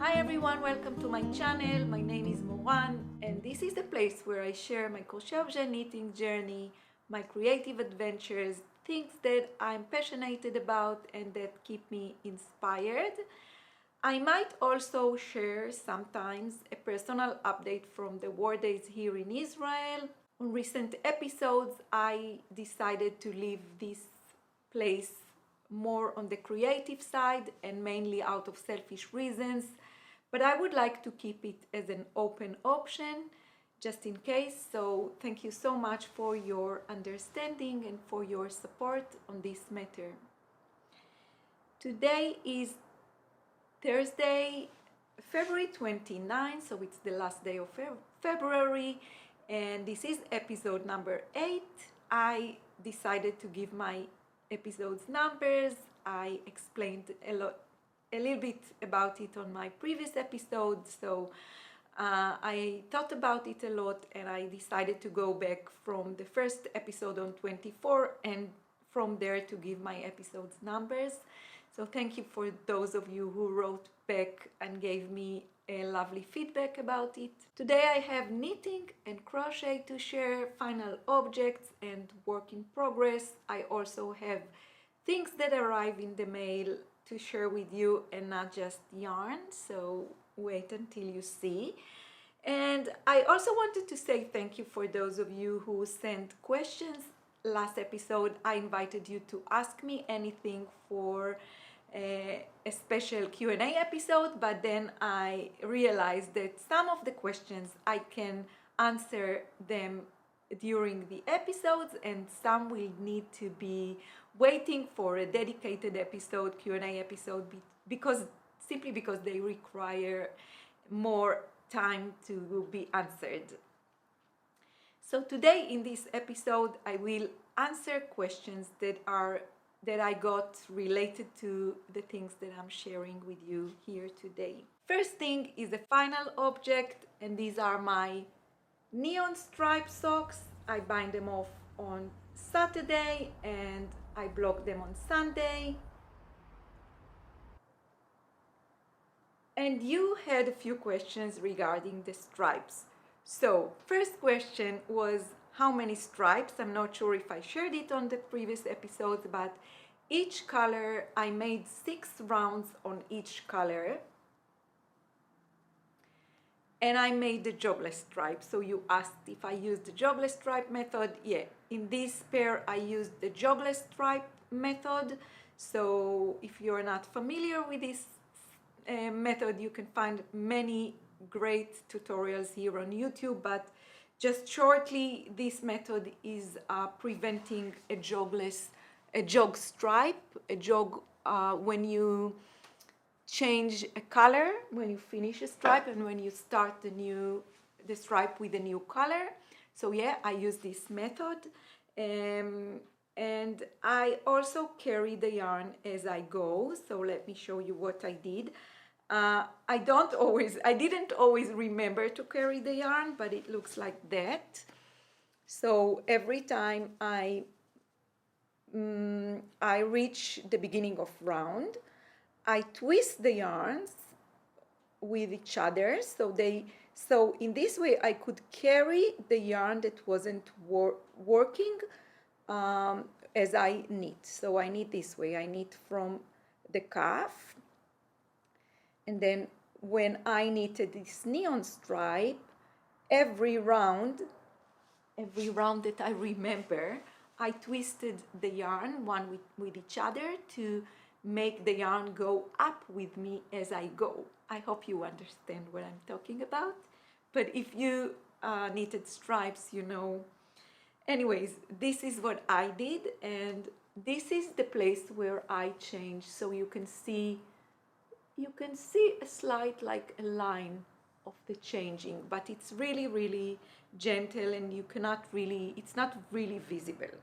Hi everyone, welcome to my channel. My name is Moran and this is the place where I share my CrochetObjet knitting journey, my creative adventures, things that I'm passionate about and that keep me inspired. I might also share sometimes a personal update from the war days here in Israel. On recent episodes, I decided to leave this place more on the creative side and mainly out of selfish reasons, but I would like to keep it as an open option just in case. So thank you so much for your understanding and for your support on this matter. Today is Thursday, February 29, so it's the last day of February, and this is episode number 8. I decided to give my episodes numbers. I explained a little bit about it on my previous episode, so I thought about it a lot and I decided to go back from the first episode on 24 and from there to give my episodes numbers. So thank you for those of you who wrote back and gave me a lovely feedback about it. Today I have knitting and crochet to share, final objects and work in progress. I also have things that arrive in the mail to share with you and not just yarn, so wait until you see. And I also wanted to say thank you for those of you who sent questions. Last episode I invited you to ask me anything for a special Q&A episode, but then I realized that some of the questions I can answer them during the episodes and some will need to be waiting for a dedicated episode, Q&A episode, simply because they require more time to be answered. So today in this episode I will answer questions that I got related to the things that I'm sharing with you here today. First thing is the final object, and these are my neon stripe socks. I bind them off on Saturday and I block them on Sunday. And you had a few questions regarding the stripes. So first question was how many stripes. I'm not sure if I shared it on the previous episodes, but each color I made 6 rounds on each color and I made the jogless stripe. So you asked if I used the jogless stripe method. Yeah, in this pair I used the jogless stripe method. So if you're not familiar with this method, you can find many great tutorials here on YouTube, but just shortly, this method is preventing a jog stripe, when you change a color, when you finish a stripe and when you start the stripe with a new color. So yeah, I use this method, and I also carry the yarn as I go. So let me show you what I did. I didn't always remember to carry the yarn, but it looks like that. So every time I reach the beginning of round, I twist the yarns with each other, so in this way I could carry the yarn that wasn't working as I knit. So I knit this way. I knit from the calf, and then when I knitted this neon stripe, every round that I remember, I twisted the yarn one with each other to make the yarn go up with me as I go. I hope you understand what I'm talking about, but if you knitted stripes, you know. Anyways, this is what I did, and this is the place where I changed. So you can see a slight, like a line of the changing, but it's really, really gentle and it's not really visible.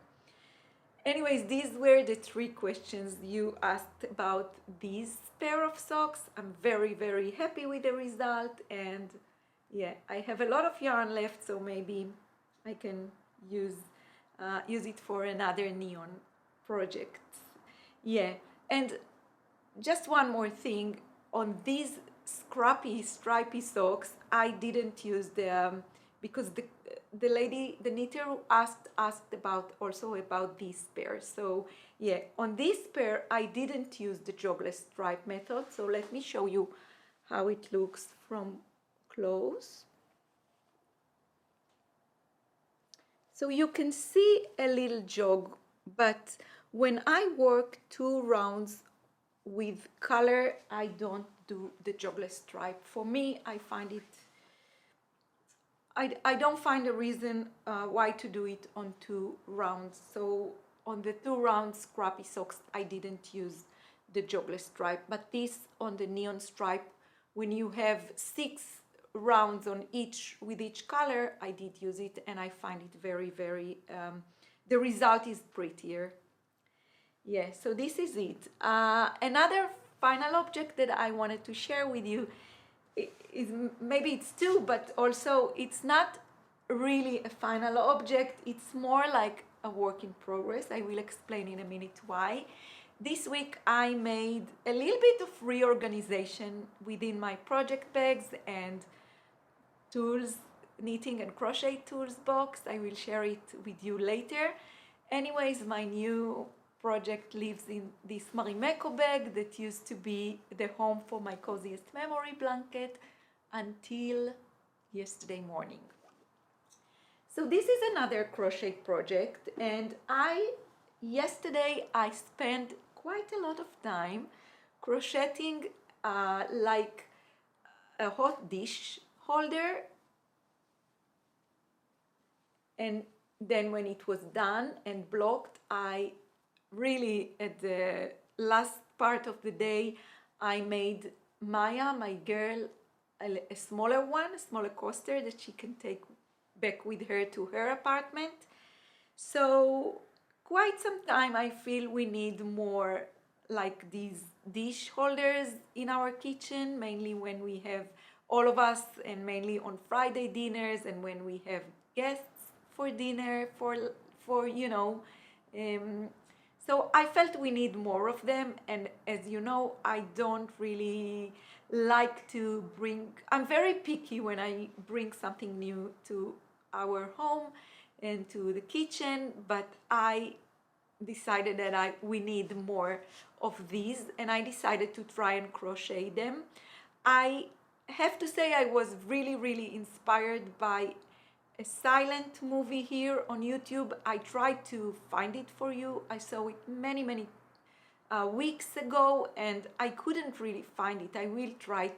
Anyways, these were the 3 questions you asked about this pair of socks. I'm very, very happy with the result, and yeah, I have a lot of yarn left, so maybe I can use it for another neon project. Yeah, and just one more thing, on these scrappy stripy socks, I didn't use the because the lady, the knitter, asked about also about this pair. So yeah, on this pair I didn't use the jogless stripe method. So let me show you how it looks from close. So you can see a little jog, but when I work 2 rounds with color, I don't do the jogless stripe. For me, I find it, I don't find a reason why to do it on 2 rounds. So on the 2 round scrappy socks, I didn't use the jogless stripe, but this on the neon stripe, when you have 6 rounds on each with each color, I did use it, and I find it very, very, the result is prettier. Yeah, so this is it. Another final object that I wanted to share with you is, maybe it's two, but also it's not really a final object. It's more like a work in progress. I will explain in a minute why. This week I made a little bit of reorganization within my project bags and tools, knitting and crochet tools box. I will share it with you later. Anyways, my new project lives in this Marimekko bag that used to be the home for my coziest memory blanket until yesterday morning. So this is another crochet project, and yesterday I spent quite a lot of time crocheting like a hot dish holder, and then when it was done and blocked, I really, at the last part of the day, I made Maya, my girl, a smaller one, a smaller coaster that she can take back with her to her apartment. So quite some time I feel we need more like these dish holders in our kitchen, mainly when we have all of us, and mainly on Friday dinners, and when we have guests for dinner, for you know. So I felt we need more of them, and as you know, I don't really like to bring, I'm very picky when I bring something new to our home and to the kitchen, but I decided that we need more of these, and I decided to try and crochet them. I have to say I was really, really inspired by a silent movie here on YouTube. I tried to find it for you. I saw it many, many weeks ago, and I couldn't really find it. I will try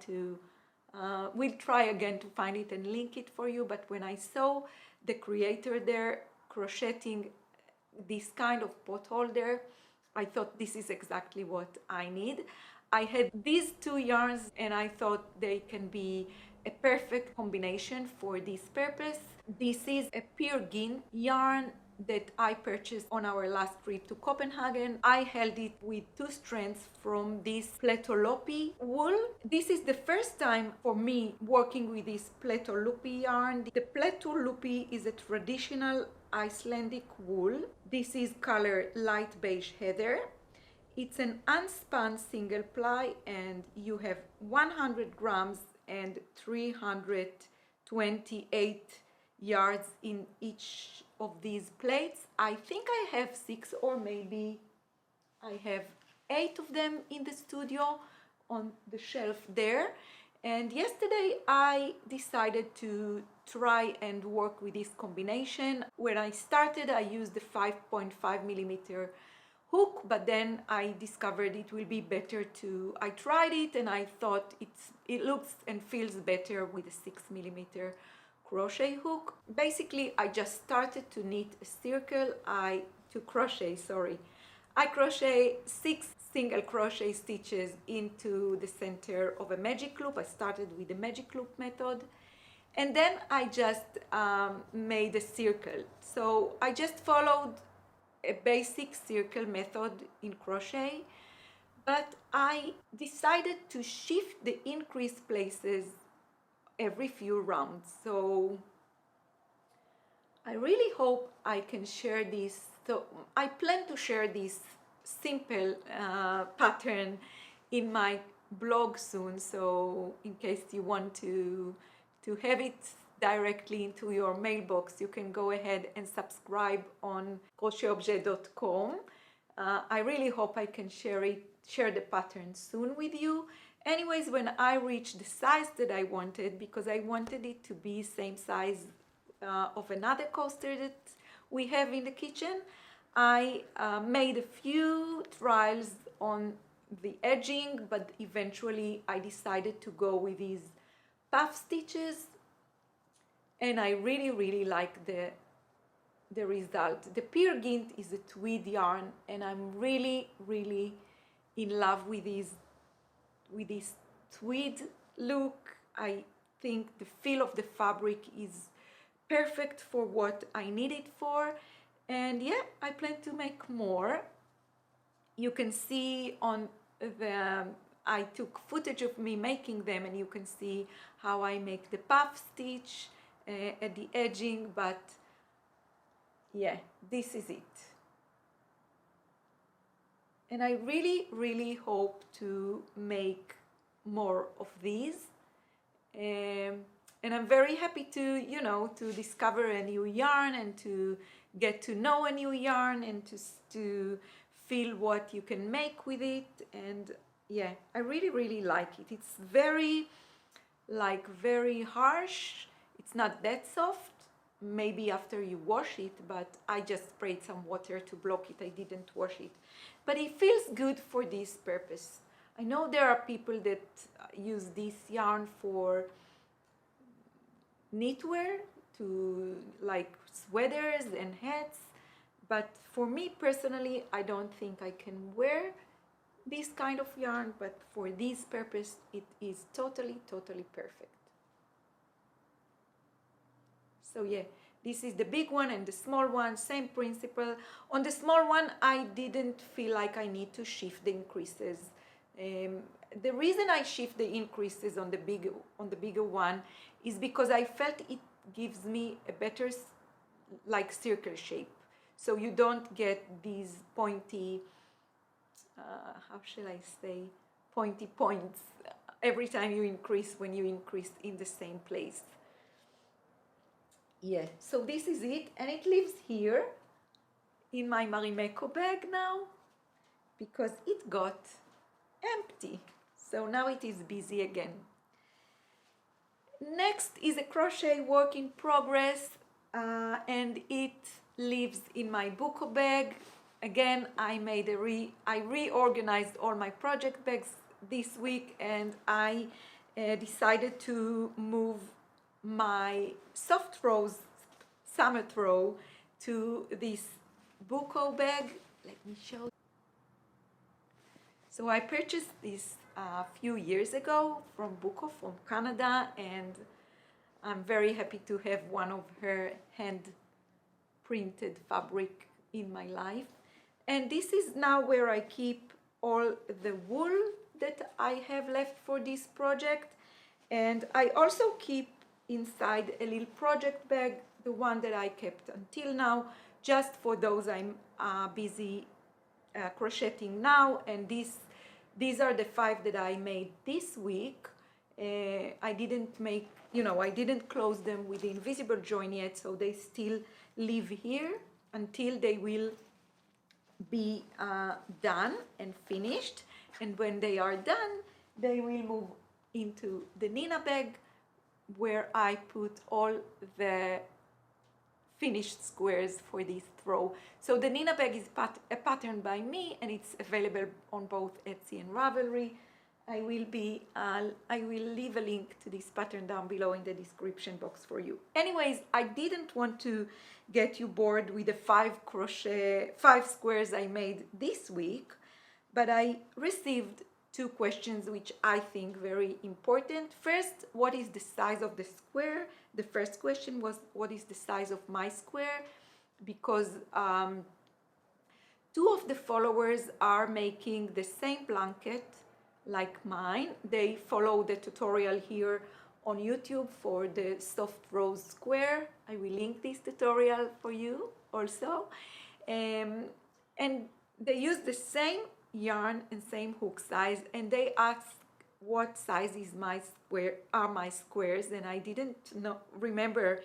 again to find it and link it for you. But when I saw the creator there crocheting this kind of pot holder, I thought this is exactly what I need. I had these 2 yarns, and I thought they can be a perfect combination for this purpose. This is a Peer Gynt yarn that I purchased on our last trip to Copenhagen. I held it with 2 strands from this Plettolopi wool. This is the first time for me working with this Plettolopi yarn. The Plettolopi is a traditional Icelandic wool. This is color light beige heather. It's an unspun single ply, and you have 100 grams and 328 yards in each of these plates. I think I have 6, or maybe I have 8 of them in the studio on the shelf there. And yesterday I decided to try and work with this combination. When I started, I used the 5.5 millimeter hook, but then I discovered it will be better to, I tried it and I thought it looks and feels better with a 6 millimeter crochet hook. Basically, I just started to knit a circle, I crochet 6 single crochet stitches into the center of a magic loop. I started with the magic loop method, and then I just made a circle. So I just followed a basic circle method in crochet, but I decided to shift the increased places every few rounds. So I really hope I can share this. So I plan to share this simple pattern in my blog soon, so in case you want to have it directly into your mailbox, you can go ahead and subscribe on CrochetObjet.com. I really hope I can share the pattern soon with you. Anyways, when I reached the size that I wanted, because I wanted it to be same size of another coaster that we have in the kitchen, I made a few trials on the edging, but eventually I decided to go with these puff stitches, and I really like the result. The Peer Gynt is a tweed yarn, and I'm really in love with this tweed look. I think the feel of the fabric is perfect for what I need it for, and yeah, I plan to make more. You can see on I took footage of me making them, and you can see how I make the puff stitch at the edging, but yeah, this is it. And I really hope to make more of these. And I'm very happy to discover a new yarn and to get to know a new yarn and to feel what you can make with it. And yeah, I really like it. It's very harsh. It's not that soft. Maybe after you wash it, but I just sprayed some water to block it. I didn't wash it. But it feels good for this purpose. I know there are people that use this yarn for knitwear, to like sweaters and hats, but for me personally, I don't think I can wear this kind of yarn, but for this purpose it is totally perfect. So yeah, this is the big one and the small one, same principle. On the small one, I didn't feel like I need to shift the increases. The reason I shift the increases on the bigger one is because I felt it gives me a better like circle shape. So you don't get these pointy, how shall I say, pointy points every time you increase when you increase in the same place. Yeah, so this is it, and it lives here in my Marimekko bag now because it got empty. So now it is busy again. Next is a crochet work in progress, and it lives in my buco bag. Again, I reorganized all my project bags this week, and I decided to move my soft throws summer throw to this buco bag. Let me show. So I purchased this a few years ago from Buco from Canada, and I'm very happy to have one of her hand printed fabric in my life. And this is now where I keep all the wool that I have left for this project, and I also keep inside a little project bag, the one that I kept until now, just for those I'm busy crocheting now. And these are the 5 that I made this week. I didn't make, I didn't close them with the invisible join yet, so they still live here until they will be done and finished. And when they are done, they will move into the Nina bag, where I put all the finished squares for this throw. So the Nina bag is a pattern by me, and it's available on both Etsy and Ravelry. I will leave a link to this pattern down below in the description box for you. Anyways, I didn't want to get you bored with the 5 squares I made this week, but I received 2 questions which I think very important. First, what is the size of the square? The first question was, what is the size of my square? Because 2 of the followers are making the same blanket like mine. They follow the tutorial here on YouTube for the soft rose square. I will link this tutorial for you also. And they use the same yarn and same hook size, and they ask what size is are my squares, and I didn't remember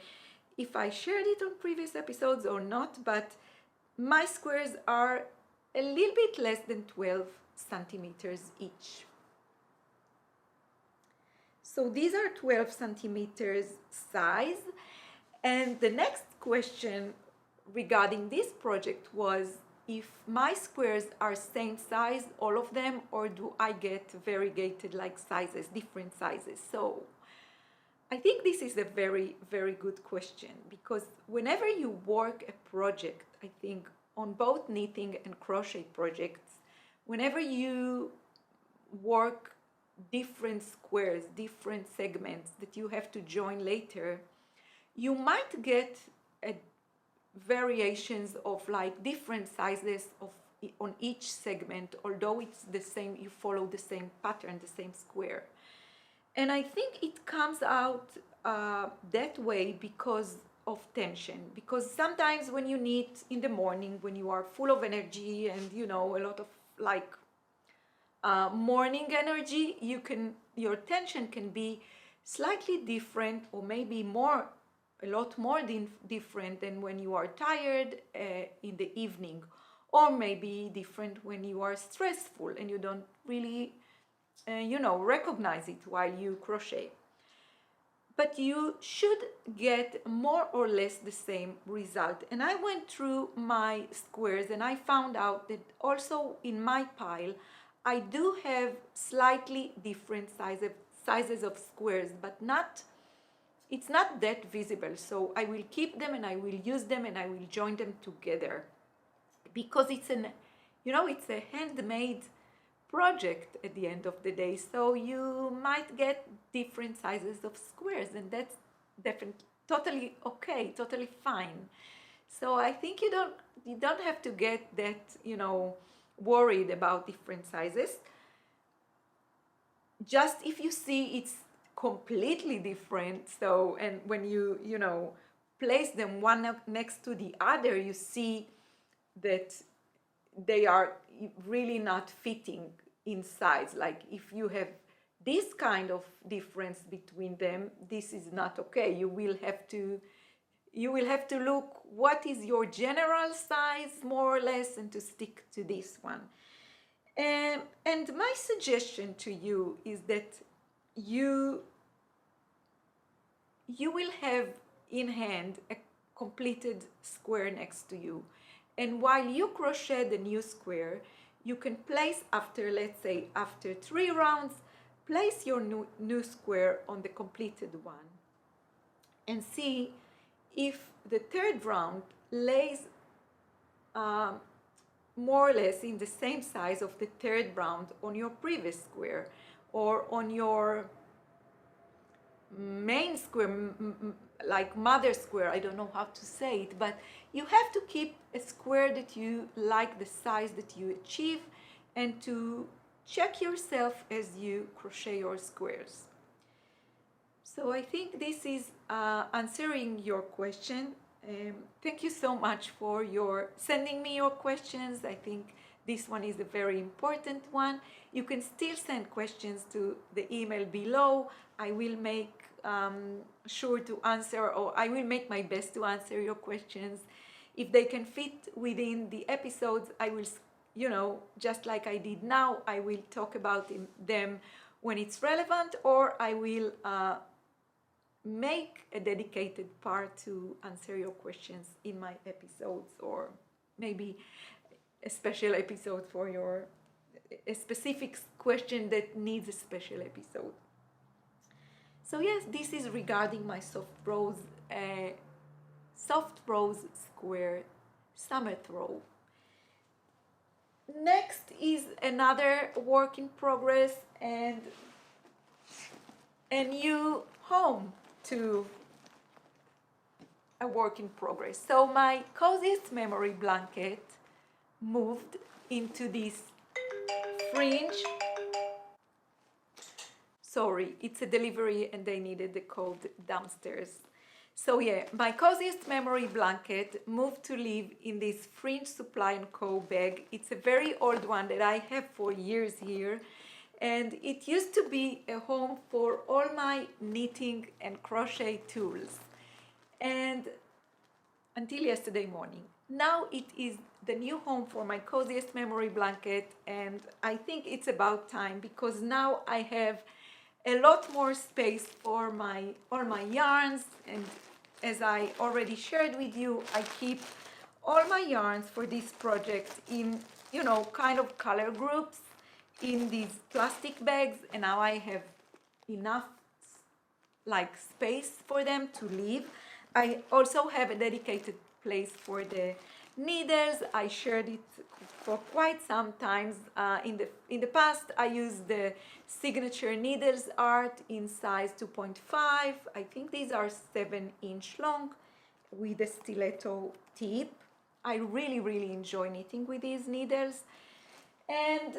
if I shared it on previous episodes or not, but my squares are a little bit less than 12 centimeters each. So these are 12 centimeters size. And the next question regarding this project was if my squares are same size, all of them, or do I get variegated like sizes, different sizes? So I think this is a very, very good question, because whenever you work a project, I think on both knitting and crochet projects, whenever you work different squares, different segments that you have to join later, you might get variations of like different sizes on each segment, although it's the same, you follow the same pattern, the same square. And I think it comes out that way because of tension. Because sometimes when you knit in the morning, when you are full of energy and a lot of like morning energy, your tension can be slightly different, or maybe a lot more different than when you are tired in the evening, or maybe different when you are stressful and you don't really recognize it while you crochet. But you should get more or less the same result. And I went through my squares and I found out that also in my pile I do have slightly different sizes of squares, but it's not that visible. So I will keep them and I will use them and I will join them together, because it's a handmade project at the end of the day. So you might get different sizes of squares, and that's definitely totally okay, totally fine. So I think you don't have to get that worried about different sizes. Just if you see it's completely different, so, and when you place them one next to the other, you see that they are really not fitting in size. Like if you have this kind of difference between them, this is not okay. You will have to look what is your general size more or less, and to stick to this one. And my suggestion to you is that you will have in hand a completed square next to you. And while you crochet the new square, you can place let's say after 3 rounds, place your new square on the completed one and see if the 3rd round lays more or less in the same size of the 3rd round on your previous square, or on your main square, like mother square. I don't know how to say it, but you have to keep a square that you like, the size that you achieve, and to check yourself as you crochet your squares. So I think this is answering your question. Thank you so much for sending me your questions. I think this one is a very important one. You can still send questions to the email below. I will make sure to answer, or I will make my best to answer your questions. If they can fit within the episodes, I will, just like I did now, I will talk about them when it's relevant, or I will make a dedicated part to answer your questions in my episodes, or maybe a special episode for a specific question that needs a special episode. So yes, this is regarding my soft rose square summer throw. Next is another work in progress and a new home to a work in progress. So my coziest memory blanket moved into this fringe. Sorry, it's a delivery and they needed the code downstairs. So yeah, my coziest memory blanket moved to live in this Fringe Supply & Co. bag. It's a very old one that I have for years here. And it used to be a home for all my knitting and crochet tools. And until yesterday morning. Now it is the new home for my coziest memory blanket, and I think it's about time because now I have a lot more space for all my yarns, and as I already shared with you, I keep all my yarns for this project in, kind of color groups in these plastic bags, and now I have enough space for them to live. I also have a dedicated place for the needles. I shared it for quite some times. In the past, I used the signature needles art in size 2.5. I think these are 7-inch long with a stiletto tip. I really, really enjoy knitting with these needles. And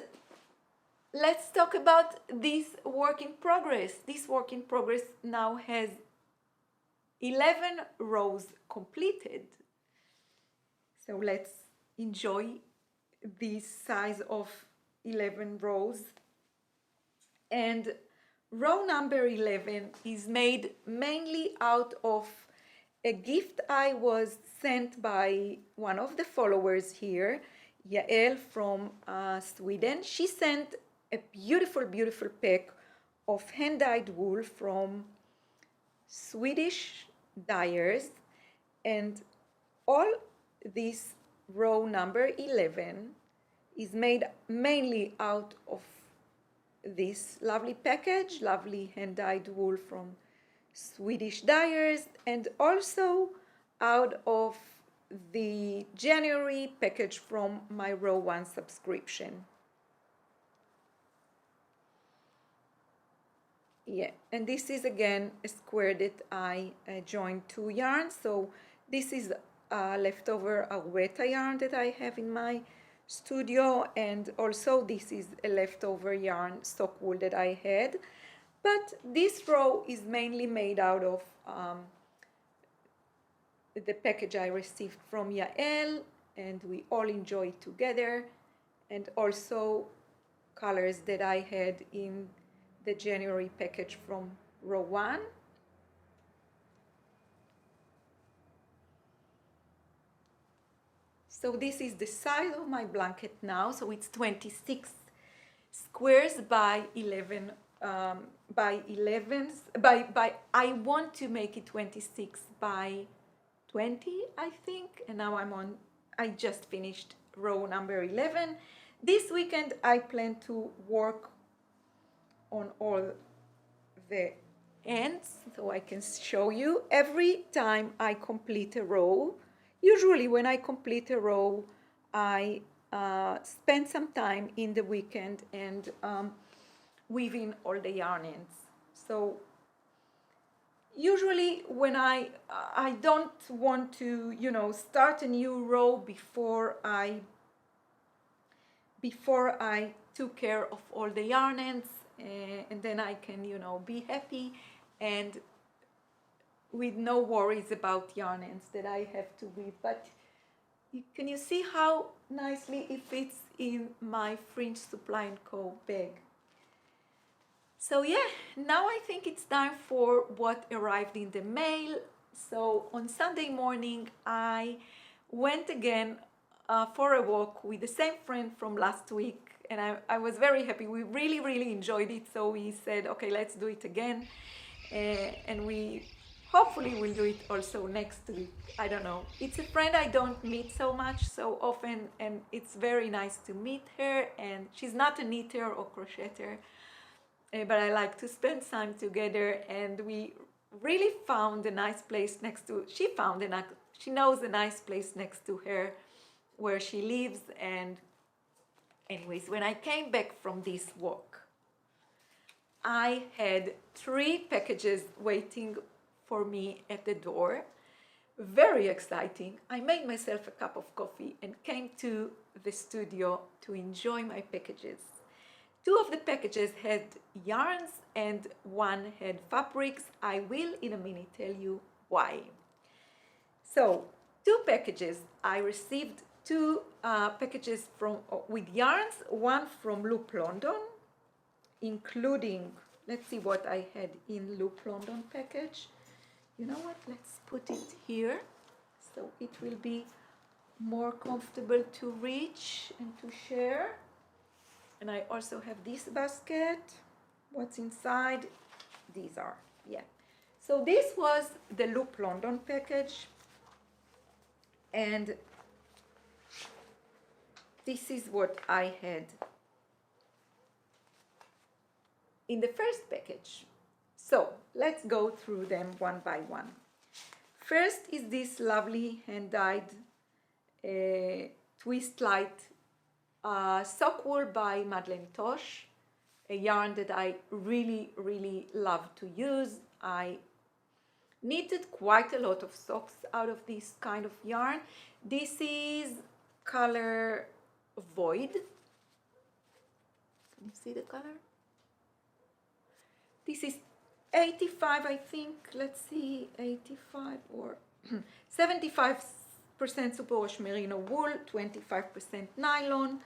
let's talk about this work in progress. This work in progress now has 11 rows completed. So let's enjoy this size of 11 rows. And row number 11 is made mainly out of a gift I was sent by one of the followers here, Yael from Sweden. She sent a beautiful, beautiful pack of hand-dyed wool from Swedish dyers, and all this row number 11 is made mainly out of this lovely package, lovely hand-dyed wool from Swedish dyers, and also out of the January package from my row 1 subscription. Yeah, and this is again a square that I joined 2 yarns. So this is leftover Aweta yarn that I have in my studio, and also this is a leftover yarn sock wool that I had. But this row is mainly made out of the package I received from Yael, and we all enjoy it together, and also colors that I had in the January package from row 1. So this is the size of my blanket now. So it's 26 squares by 11 by 11s. I want to make it 26 by 20, I think. And now I just finished row number 11. This weekend I plan to work on all the ends, so I can show you. Every time I complete a row, usually when I complete a row, I spend some time in the weekend and weaving all the yarn ends. So usually when I don't want to, start a new row before I took care of all the yarn ends, and then I can, be happy and with no worries about yarn ends that I have to weave. But can you see how nicely it fits in my Fringe Supply & Co. bag? So yeah, now I think it's time for what arrived in the mail. So on Sunday morning, I went again for a walk with the same friend from last week, and I was very happy. We really, really enjoyed it, so we said, okay, let's do it again, and we hopefully will do it also next week. I don't know. It's a friend I don't meet so much, so often, and it's very nice to meet her, and she's not a knitter or crocheter, but I like to spend time together, and we really found a nice place she knows a nice place next to her where she lives. And anyways, when I came back from this walk, I had 3 packages waiting for me at the door. Very exciting. I made myself a cup of coffee and came to the studio to enjoy my packages. 2 of the packages had yarns and 1 had fabrics. I will in a minute tell you why. So 2 packages. I received 2 packages with yarns, one from Loop London including, let's see what I had in Loop London package. You know what, let's put it here so it will be more comfortable to reach and to share. And I also have this basket. What's inside? These are, yeah. So this was the Loop London package, and this is what I had in the first package. So let's go through them one by one. First is this lovely hand-dyed twist light sock wool by Madeleine Tosh, a yarn that I really, really love to use. I knitted quite a lot of socks out of this kind of yarn. This is color Void. Can you see the color? This is 85, I think. Let's see, 85 or 75% superwash merino wool, 25% nylon.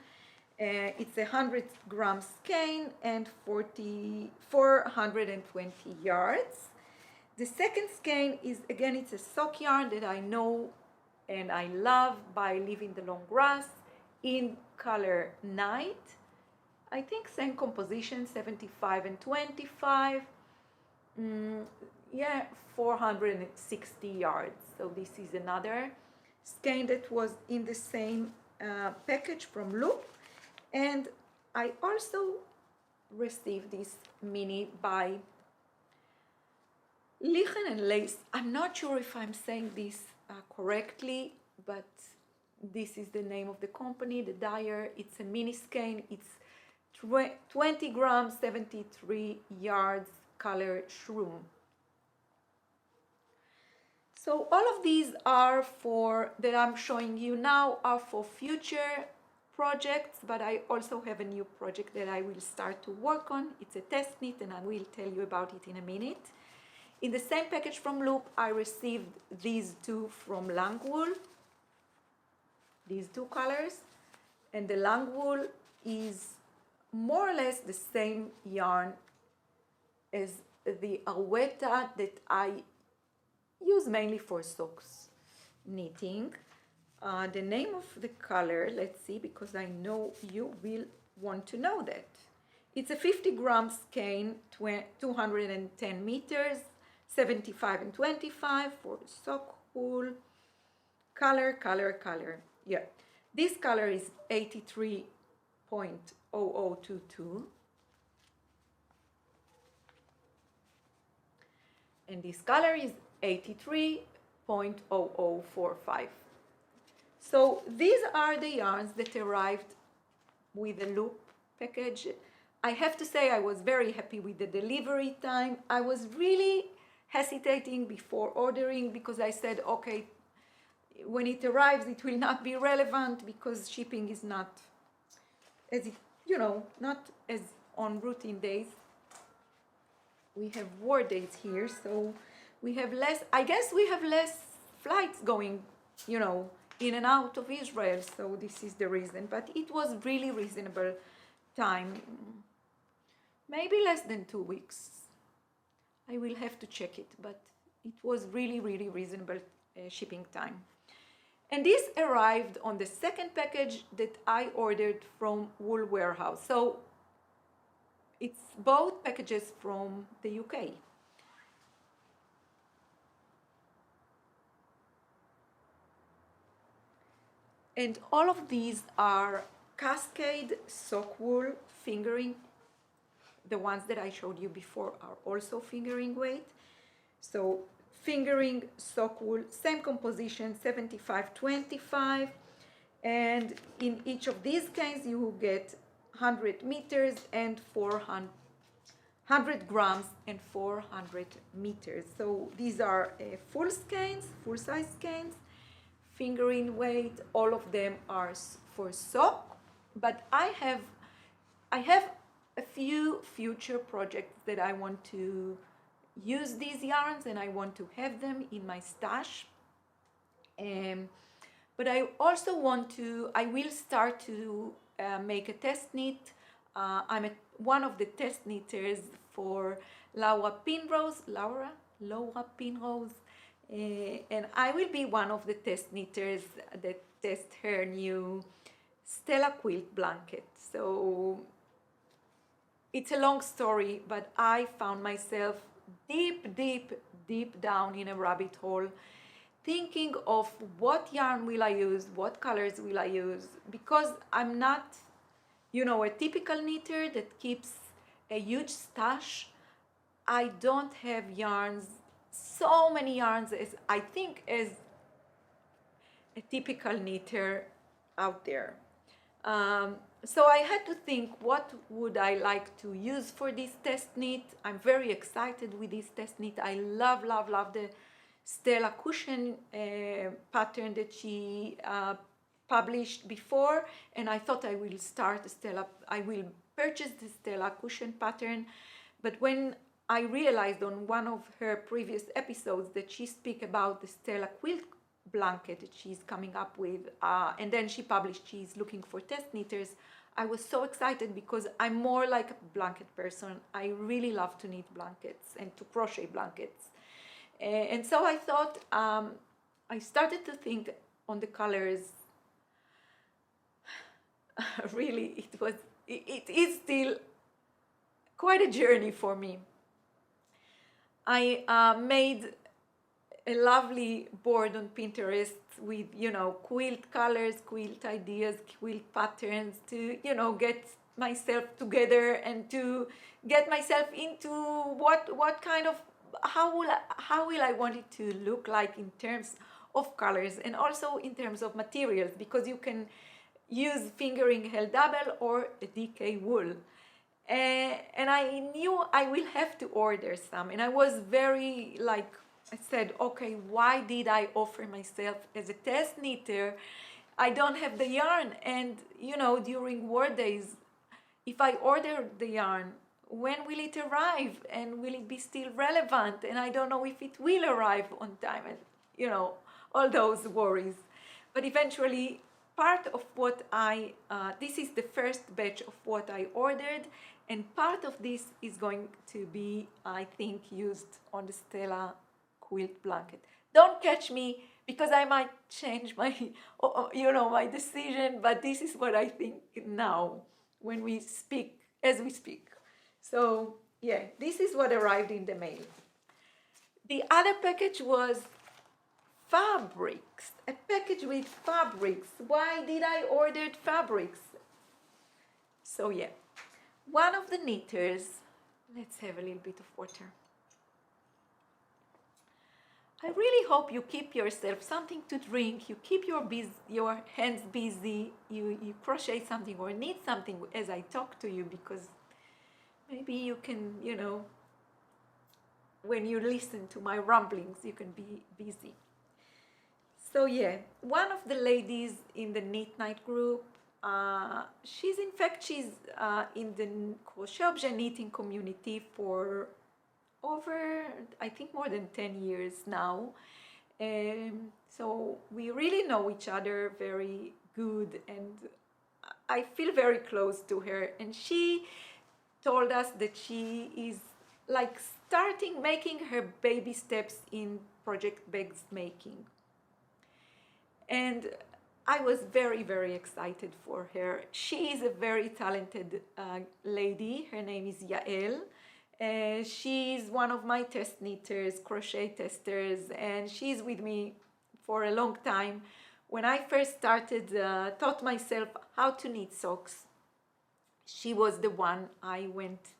It's 100 grams skein and 420 yards. The second skein is, again, it's a sock yarn that I know and I love by Living the Long Grass in color Night. I think same composition, 75 and 25. Yeah, 460 yards. So this is another skein that was in the same package from Loop. And I also received this mini by Lichen and Lace. I'm not sure if I'm saying this correctly, but this is the name of the company, the dyer. It's a mini skein. It's 20 grams, 73 yards, color shroom. So all of these are that I'm showing you now are for future projects, but I also have a new project that I will start to work on. It's a test knit, and I will tell you about it in a minute. In the same package from Loop, I received these two from Langwool, these two colors, and the Langwool is more or less the same yarn as the Arwetta that I use mainly for socks knitting. The name of the color, let's see, because I know you will want to know that. It's a 50 gram skein, 210 meters, 75 and 25 for the sock wool. Color. Yeah, this color is 83.0022. And this color is 83.0045. So these are the yarns that arrived with the Loop package. I have to say I was very happy with the delivery time. I was really hesitating before ordering because I said, okay, when it arrives, it will not be relevant because shipping is not as not as on routine days. We have war days here, so we have less, I guess we have less flights going, in and out of Israel, so this is the reason. But it was really reasonable time, maybe less than 2 weeks. I will have to check it, but it was really, really reasonable shipping time. And this arrived on the second package that I ordered from Wool Warehouse. So it's both packages from the UK. And all of these are Cascade sock wool fingering. The ones that I showed you before are also fingering weight. So fingering sock wool, same composition, 75-25. And in each of these skeins, you will get 100 meters and 100 grams and 400 meters. So these are full skeins, full size skeins, fingering weight. All of them are for sock, but I have a few future projects that I want to use these yarns and I want to have them in my stash. But I also I will start to make a test knit one of the test knitters for Laura Penrose, and I will be one of the test knitters that test her new Stella quilt blanket. So it's a long story, but I found myself deep down in a rabbit hole, thinking of what yarn will I use, what colors will I use, because I'm not, a typical knitter that keeps a huge stash. I don't have so many yarns as I think as a typical knitter out there. So I had to think, what would I like to use for this test knit? I'm very excited with this test knit. I love the Stella cushion pattern that she published before, and I thought I will purchase the Stella cushion pattern. But when I realized on one of her previous episodes that she speak about the Stella quilt blanket that she's coming up with, and then she's looking for test knitters, I was so excited because I'm more like a blanket person. I really love to knit blankets and to crochet blankets. And so I thought, I started to think on the colors. Really, it is still quite a journey for me. I made a lovely board on Pinterest with, quilt colors, quilt ideas, quilt patterns to, get myself together and to get myself into what kind of, how will I want it to look like in terms of colors and also in terms of materials, because you can use fingering held double or a DK wool. And I knew I will have to order some, and I was very I said, okay, why did I offer myself as a test knitter? I don't have the yarn, and during war days, if I order the yarn, when will it arrive, and will it be still relevant? And I don't know if it will arrive on time, and all those worries. But eventually, part of what this is the first batch of what I ordered, and part of this is going to be, I think, used on the Stella quilt blanket. Don't catch me, because I might change my my decision, but this is what I think now as we speak. So yeah, this is what arrived in the mail. The other package was fabrics, a package with fabrics. Why did I order fabrics? So yeah, one of the knitters, let's have a little bit of water. I really hope you keep yourself something to drink, you keep your hands busy, you crochet something or knit something as I talk to you, because maybe you can, when you listen to my ramblings, you can be busy. So yeah, one of the ladies in the Knit Night group, she's in the CrochetObjet knitting community for over, I think, more than 10 years now. So we really know each other very good, and I feel very close to her. And she told us that she is making her baby steps in project bags making. And I was very, very excited for her. She is a very talented lady. Her name is Yael. She's one of my test knitters, crochet testers, and she's with me for a long time. When I first started, taught myself how to knit socks, she was the one I went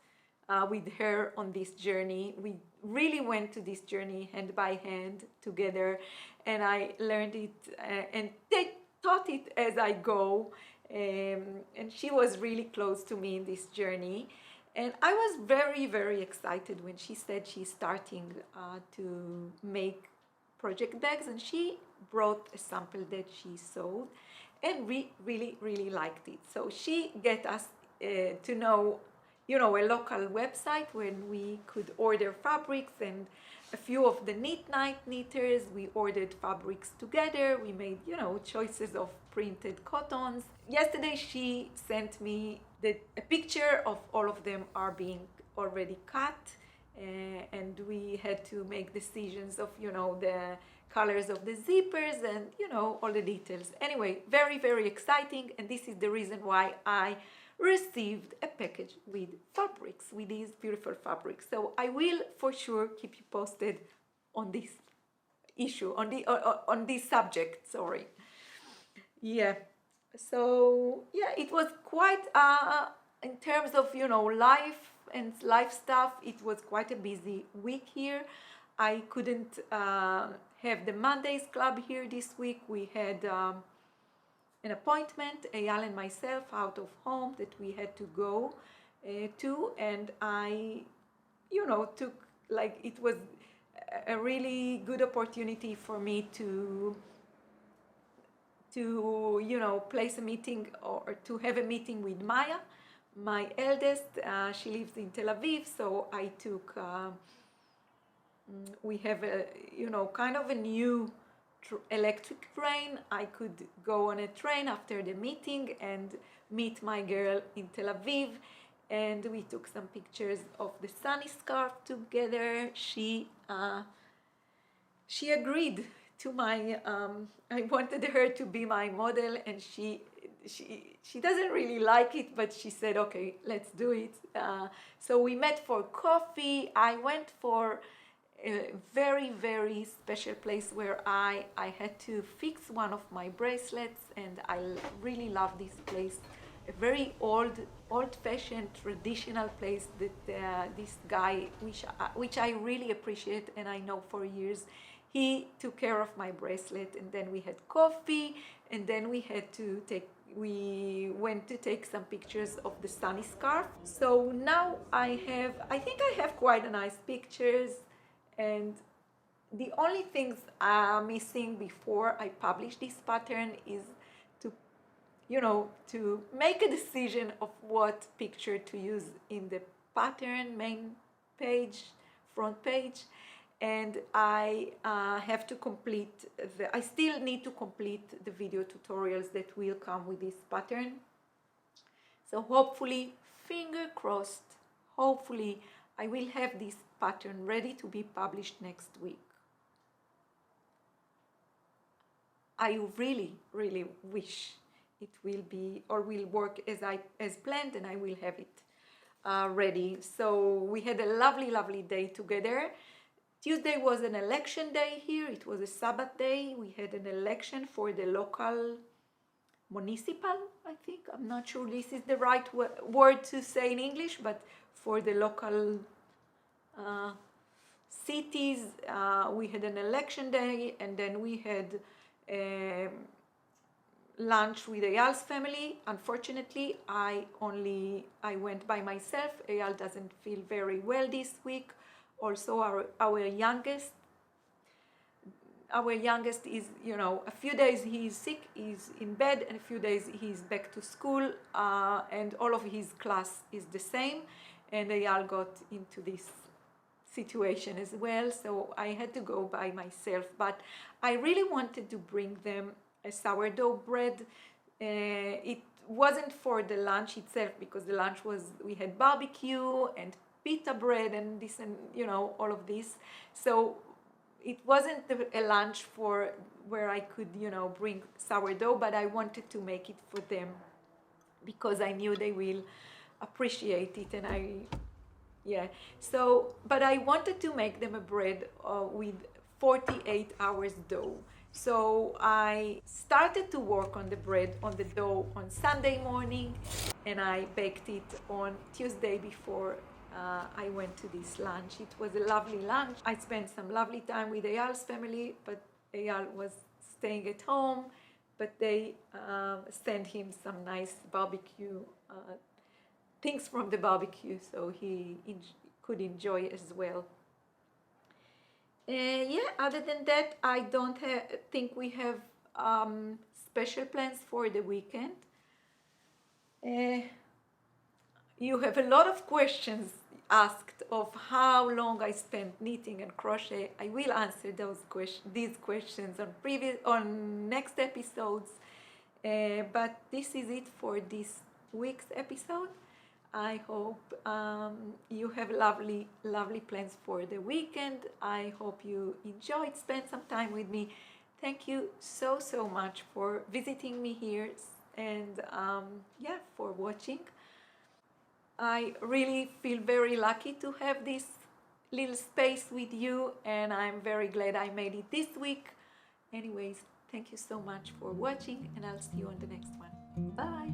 with her on this journey. We really went to this journey hand by hand together, and I learned it and taught it as I go. And she was really close to me in this journey. And I was very, very excited when she said she's starting to make project bags, and she brought a sample that she sewed, and we really, really liked it. So she get us to know a local website when we could order fabrics, and a few of the knit night knitters, we ordered fabrics together. We made, choices of printed cottons. Yesterday she sent me a picture of all of them are being already cut, and we had to make decisions of, the colors of the zippers and, all the details. Anyway, very, very exciting, and this is the reason why I received a package with fabrics, with these beautiful fabrics. So I will for sure keep you posted on this issue, on this subject, sorry. Yeah. So yeah, it was quite in terms of, life and life stuff, it was quite a busy week here. I couldn't have the Mondays club here this week. We had an appointment, Eyal and myself, out of home that we had to go to, and I, took, like, it was a really good opportunity for me to place a meeting, or to have a meeting with Maya, my eldest. She lives in Tel Aviv, so I took, we have a, kind of a new electric train. I could go on a train after the meeting and meet my girl in Tel Aviv, and we took some pictures of the sunny scarf together. She agreed to my, I wanted her to be my model, and she doesn't really like it, but she said, okay, let's do it. So we met for coffee. I went for a very, very special place where I had to fix one of my bracelets, and I really love this place. A very old-fashioned, traditional place that this guy, which I really appreciate, and I know for years, he took care of my bracelet. And then we had coffee, and then we went to take some pictures of the sunny scarf. So now I think I have quite a nice pictures, and the only things I'm missing before I publish this pattern is to make a decision of what picture to use in the pattern main page, front page, and I have to complete I still need to complete the video tutorials that will come with this pattern. So hopefully, finger crossed, hopefully I will have this pattern ready to be published next week. I really, really wish it will be, or will work as planned, and I will have it ready. So we had a lovely, lovely day together. Tuesday was an election day here. It was a Sabbath day. We had an election for the local municipal, I think. I'm not sure this is the right word to say in English, but for the local cities, we had an election day, and then we had lunch with Eyal's family. Unfortunately, I went by myself. Eyal doesn't feel very well this week. Also, our youngest is, a few days he is sick, he's in bed, and a few days he's back to school, and all of his class is the same, and Eyal got into this situation as well, so I had to go by myself. But I really wanted to bring them a sourdough bread. It wasn't for the lunch itself, because the lunch we had barbecue and pita bread and this, and all of this, so it wasn't a lunch for where I could bring sourdough, but I wanted to make it for them because I knew they will appreciate it. And but I wanted to make them a bread with 48 hours dough. So I started to work on the dough on Sunday morning, and I baked it on Tuesday before I went to this lunch. It was a lovely lunch. I spent some lovely time with Eyal's family, but Eyal was staying at home, but they sent him some nice barbecue things from the barbecue, so he could enjoy as well. Other than that, I don't think we have special plans for the weekend. You have a lot of questions asked of how long I spent knitting and crochet. I will answer these questions on next episodes. But this is it for this week's episode. I hope you have lovely, lovely plans for the weekend. I hope you enjoyed, spend some time with me. Thank you so, so much for visiting me here and for watching. I really feel very lucky to have this little space with you, and I'm very glad I made it this week. Anyways, thank you so much for watching, and I'll see you on the next one. Bye!